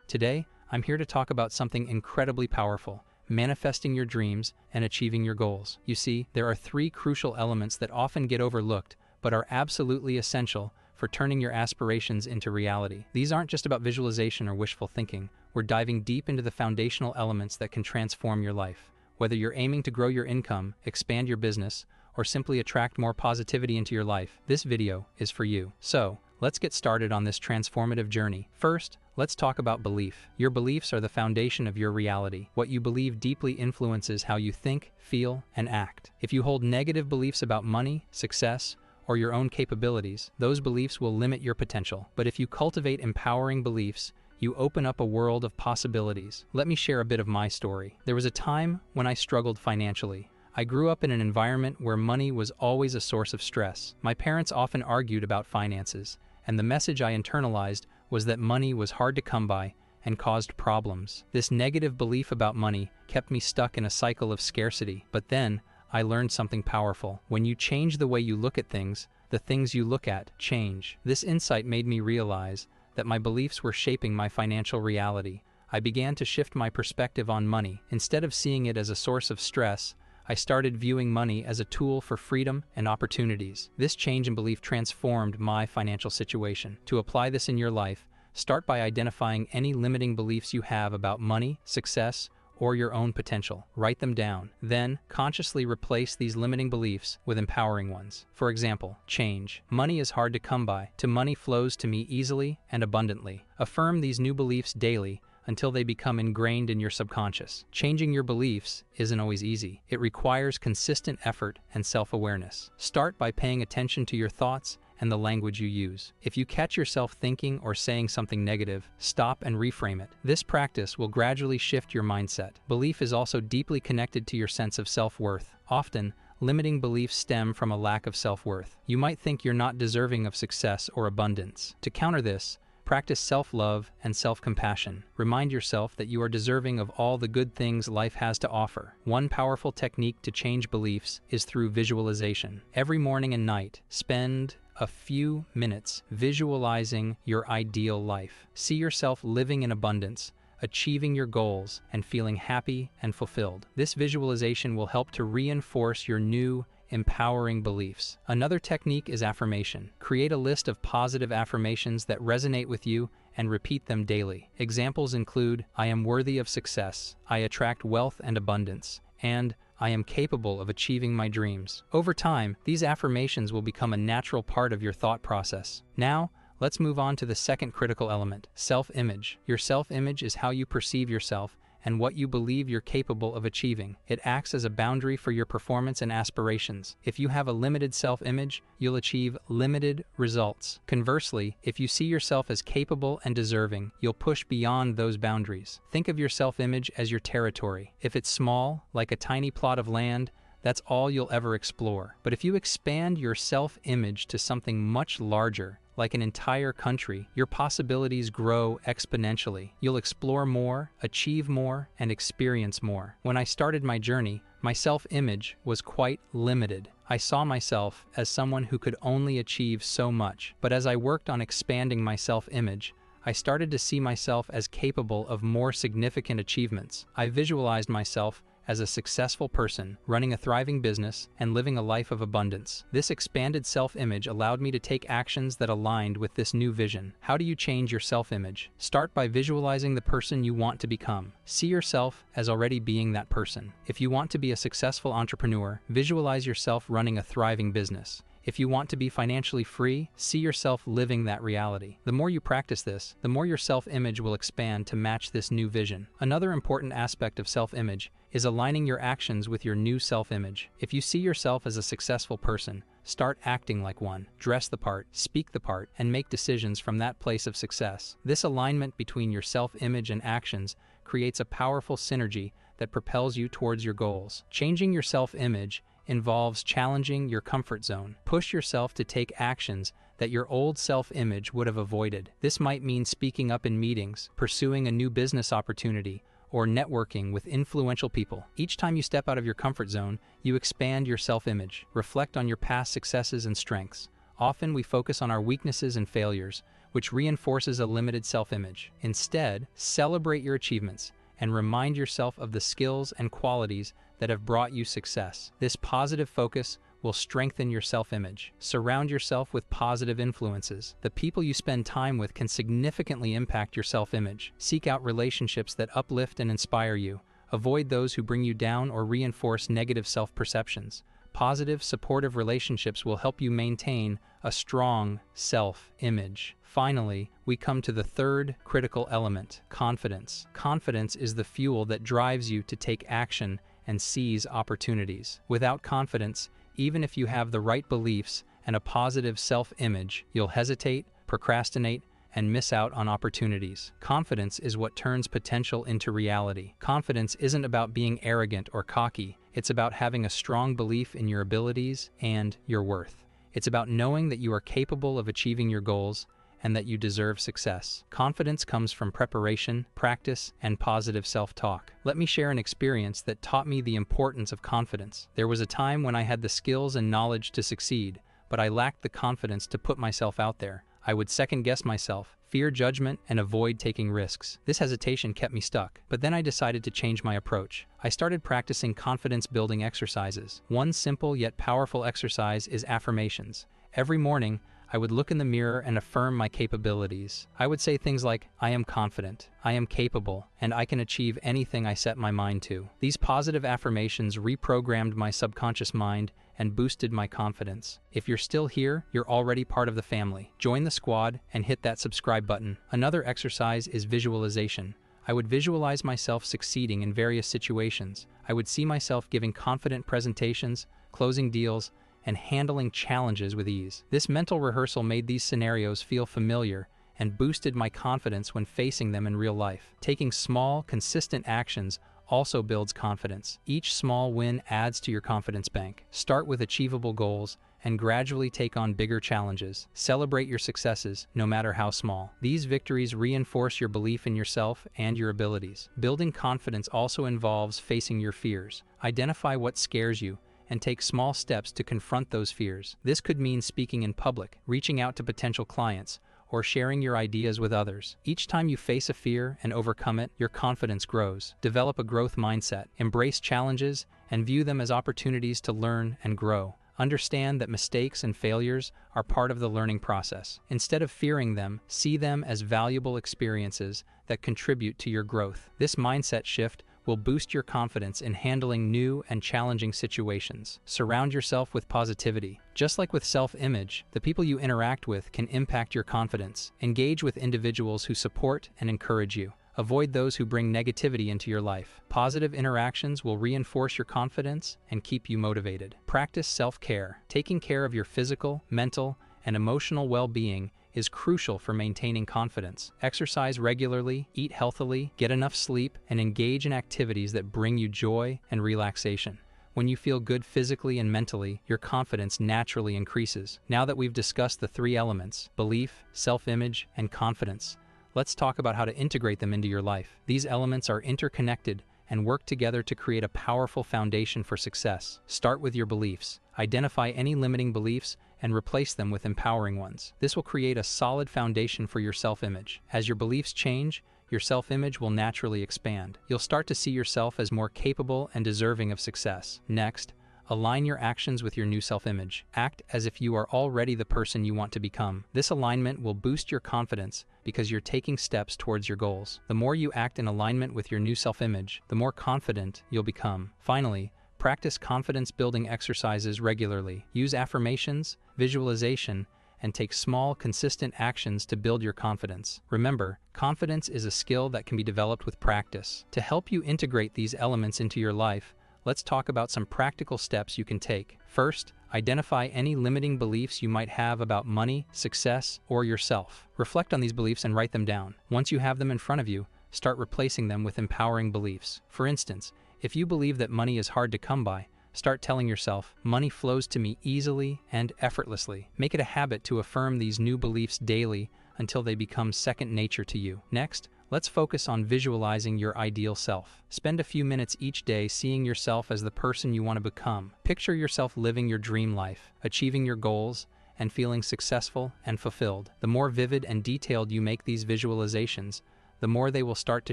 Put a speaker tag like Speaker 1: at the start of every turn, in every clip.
Speaker 1: Today, I'm here to talk about something incredibly powerful: manifesting your dreams and achieving your goals. You see, there are three crucial elements that often get overlooked, but are absolutely essential for turning your aspirations into reality. These aren't just about visualization or wishful thinking. We're diving deep into the foundational elements that can transform your life. Whether you're aiming to grow your income, expand your business, or simply attract more positivity into your life, this video is for you. So, let's get started on this transformative journey. First, let's talk about belief. Your beliefs are the foundation of your reality. What you believe deeply influences how you think, feel, and act. If you hold negative beliefs about money, success, or your own capabilities, those beliefs will limit your potential. But if you cultivate empowering beliefs, you open up a world of possibilities. Let me share a bit of my story. There was a time when I struggled financially. I grew up in an environment where money was always a source of stress. My parents often argued about finances, and the message I internalized was that money was hard to come by and caused problems. This negative belief about money kept me stuck in a cycle of scarcity. But then, I learned something powerful. When you change the way you look at things, the things you look at change. This insight made me realize that my beliefs were shaping my financial reality. I began to shift my perspective on money. Instead of seeing it as a source of stress, I started viewing money as a tool for freedom and opportunities. This change in belief transformed my financial situation. To apply this in your life, start by identifying any limiting beliefs you have about money, success, or your own potential. Write them down. Then, consciously replace these limiting beliefs with empowering ones. For example, change. Money is hard to come by. To money flows to me easily and abundantly. Affirm these new beliefs daily until they become ingrained in your subconscious. Changing your beliefs isn't always easy. It requires consistent effort and self-awareness. Start by paying attention to your thoughts and the language you use. If you catch yourself thinking or saying something negative, stop and reframe it. This practice will gradually shift your mindset. Belief is also deeply connected to your sense of self-worth. Often, limiting beliefs stem from a lack of self-worth. You might think you're not deserving of success or abundance. To counter this, practice self-love and self-compassion. Remind yourself that you are deserving of all the good things life has to offer. One powerful technique to change beliefs is through visualization. Every morning and night, spend a few minutes visualizing your ideal life. See yourself living in abundance, achieving your goals, and feeling happy and fulfilled. This visualization will help to reinforce your new, empowering beliefs. Another technique is affirmation. Create a list of positive affirmations that resonate with you and repeat them daily. Examples include, I am worthy of success, I attract wealth and abundance, and I am capable of achieving my dreams. Over time, these affirmations will become a natural part of your thought process. Now, let's move on to the second critical element: self-image. Your self-image is how you perceive yourself and what you believe you're capable of achieving. It acts as a boundary for your performance and aspirations. If you have a limited self-image, you'll achieve limited results. Conversely, if you see yourself as capable and deserving, you'll push beyond those boundaries. Think of your self-image as your territory. If it's small, like a tiny plot of land, that's all you'll ever explore. But if you expand your self-image to something much larger, like an entire country, your possibilities grow exponentially. You'll explore more, achieve more, and experience more. When I started my journey, my self-image was quite limited. I saw myself as someone who could only achieve so much. But as I worked on expanding my self-image, I started to see myself as capable of more significant achievements. I visualized myself as a successful person, running a thriving business, and living a life of abundance. This expanded self-image allowed me to take actions that aligned with this new vision. How do you change your self-image? Start by visualizing the person you want to become. See yourself as already being that person. If you want to be a successful entrepreneur, visualize yourself running a thriving business. If you want to be financially free, see yourself living that reality. The more you practice this, the more your self-image will expand to match this new vision. Another important aspect of self-image is aligning your actions with your new self-image. If you see yourself as a successful person, start acting like one. Dress the part, speak the part, and make decisions from that place of success. This alignment between your self-image and actions creates a powerful synergy that propels you towards your goals. Changing your self-image involves challenging your comfort zone. Push yourself to take actions that your old self-image would have avoided. This might mean speaking up in meetings, pursuing a new business opportunity, or networking with influential people. Each time you step out of your comfort zone, you expand your self-image. Reflect on your past successes and strengths. Often we focus on our weaknesses and failures, which reinforces a limited self-image. Instead, celebrate your achievements and remind yourself of the skills and qualities that have brought you success. This positive focus will strengthen your self-image. Surround yourself with positive influences. The people you spend time with can significantly impact your self-image. Seek out relationships that uplift and inspire you. Avoid those who bring you down or reinforce negative self-perceptions. Positive, supportive relationships will help you maintain a strong self-image. Finally, we come to the third critical element, confidence. Confidence is the fuel that drives you to take action and seize opportunities. Without confidence, even if you have the right beliefs and a positive self-image, you'll hesitate, procrastinate, and miss out on opportunities. Confidence is what turns potential into reality. Confidence isn't about being arrogant or cocky. It's about having a strong belief in your abilities and your worth. It's about knowing that you are capable of achieving your goals and that you deserve success. Confidence comes from preparation, practice, and positive self-talk. Let me share an experience that taught me the importance of confidence. There was a time when I had the skills and knowledge to succeed, but I lacked the confidence to put myself out there. I would second-guess myself, fear judgment, and avoid taking risks. This hesitation kept me stuck, but then I decided to change my approach. I started practicing confidence-building exercises. One simple yet powerful exercise is affirmations. Every morning, I would look in the mirror and affirm my capabilities. I would say things like, I am confident, I am capable, and I can achieve anything I set my mind to. These positive affirmations reprogrammed my subconscious mind and boosted my confidence. If you're still here, you're already part of the family. Join the squad and hit that subscribe button. Another exercise is visualization. I would visualize myself succeeding in various situations. I would see myself giving confident presentations, closing deals, and handling challenges with ease. This mental rehearsal made these scenarios feel familiar and boosted my confidence when facing them in real life. Taking small, consistent actions also builds confidence. Each small win adds to your confidence bank. Start with achievable goals and gradually take on bigger challenges. Celebrate your successes, no matter how small. These victories reinforce your belief in yourself and your abilities. Building confidence also involves facing your fears. Identify what scares you and take small steps to confront those fears. This could mean speaking in public, reaching out to potential clients, or sharing your ideas with others. Each time you face a fear and overcome it, your confidence grows. Develop a growth mindset, embrace challenges, and view them as opportunities to learn and grow. Understand that mistakes and failures are part of the learning process. Instead of fearing them, see them as valuable experiences that contribute to your growth. This mindset shift will boost your confidence in handling new and challenging situations. Surround yourself with positivity. Just like with self-image, the people you interact with can impact your confidence. Engage with individuals who support and encourage you. Avoid those who bring negativity into your life. Positive interactions will reinforce your confidence and keep you motivated. Practice self-care. Taking care of your physical, mental, and emotional well-being is crucial for maintaining confidence. Exercise regularly, eat healthily, get enough sleep, and engage in activities that bring you joy and relaxation. When you feel good physically and mentally, your confidence naturally increases. Now that we've discussed the three elements, belief, self-image, and confidence, let's talk about how to integrate them into your life. These elements are interconnected and work together to create a powerful foundation for success. Start with your beliefs. Identify any limiting beliefs and replace them with empowering ones. This will create a solid foundation for your self-image. As your beliefs change, your self-image will naturally expand. You'll start to see yourself as more capable and deserving of success. Next, align your actions with your new self-image. Act as if you are already the person you want to become. This alignment will boost your confidence because you're taking steps towards your goals. The more you act in alignment with your new self-image, the more confident you'll become. Finally, practice confidence-building exercises regularly. Use affirmations, visualization, and take small, consistent actions to build your confidence. Remember, confidence is a skill that can be developed with practice. To help you integrate these elements into your life, let's talk about some practical steps you can take. First, identify any limiting beliefs you might have about money, success, or yourself. Reflect on these beliefs and write them down. Once you have them in front of you, start replacing them with empowering beliefs. For instance, if you believe that money is hard to come by, start telling yourself, money flows to me easily and effortlessly. Make it a habit to affirm these new beliefs daily until they become second nature to you. Next, let's focus on visualizing your ideal self. Spend a few minutes each day seeing yourself as the person you want to become. Picture yourself living your dream life, achieving your goals, and feeling successful and fulfilled. The more vivid and detailed you make these visualizations, the more they will start to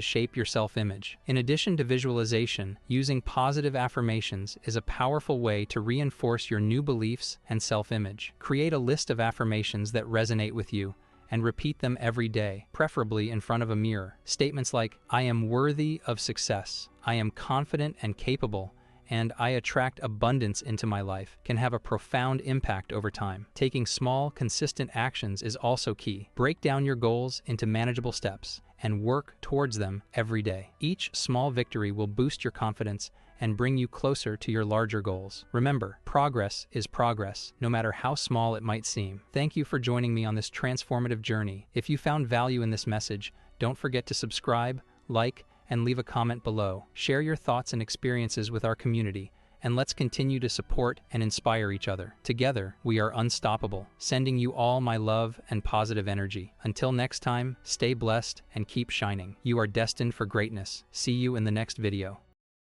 Speaker 1: shape your self-image. In addition to visualization, using positive affirmations is a powerful way to reinforce your new beliefs and self-image. Create a list of affirmations that resonate with you and repeat them every day, preferably in front of a mirror. Statements like, "I am worthy of success," "I am confident and capable," and "I attract abundance into my life" can have a profound impact over time. Taking small, consistent actions is also key. Break down your goals into manageable steps and work towards them every day. Each small victory will boost your confidence and bring you closer to your larger goals. Remember, progress is progress, no matter how small it might seem. Thank you for joining me on this transformative journey. If you found value in this message, don't forget to subscribe, like, and leave a comment below. Share your thoughts and experiences with our community, and let's continue to support and inspire each other. Together, we are unstoppable. Sending you all my love and positive energy. Until next time, stay blessed and keep shining. You are destined for greatness. See you in the next video.